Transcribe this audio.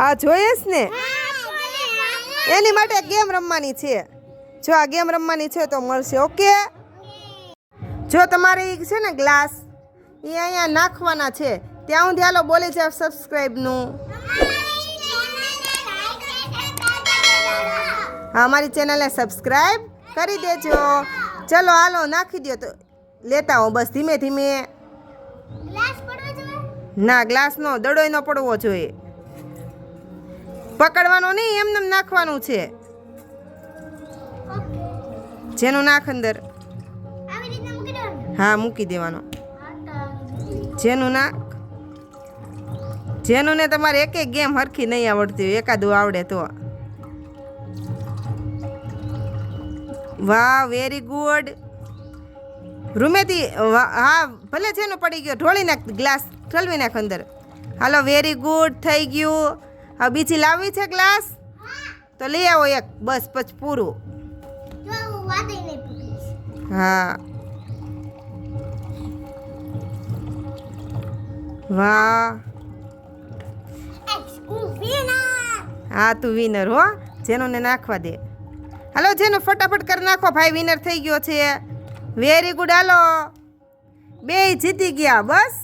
આ જોઈશ ને એની માટે ગેમ રમવાની છે. જો આ ગેમ રમવાની છે તો મળશે. ઓકે, જો તમારે ઈ છે ને ગ્લાસ એ અહીંયા નાખવાના છે ત્યાં હું હાલો બોલી છે સબસ્ક્રાઈબનું. હા, અમારી ચેનલને સબસ્ક્રાઈબ કરી દેજો. ચલો હાલો નાખી દો. તો લેતા હો બસ ધીમે ધીમે. ના, ગ્લાસનો દડોય ન પડવો જોઈએ. પકડવાનો નહીં, એમને નાખવાનું છે. જેનું નાખ અંદર. હા, મૂકી દેવાનો. જેનું નાખ. જેનું ને તમારે એક એક ગેમ હરખી નહીં આવડતી હોય, એકાદું આવડે તો. વાહ, વેરી ગુડ. રૂમેથી હા ભલે છે પડી ગયો, ઢોળી નાખ ગ્લાસ, ઠલવી નાખ અંદર. હાલો, વેરી ગુડ, થઈ ગયું. હવે બીજી લાવવી છે ગ્લાસ તો લઈ આવો એક, બસ પછી પૂરું. હા, વાહ. હા, તું વિનર હો. જેનું ને નાખવા દે. હાલો, જેનું ફટાફટ કરી નાખો. ભાઈ વિનર થઈ ગયો છે. Very good. હાલો, બે જીતી ગયા. બસ.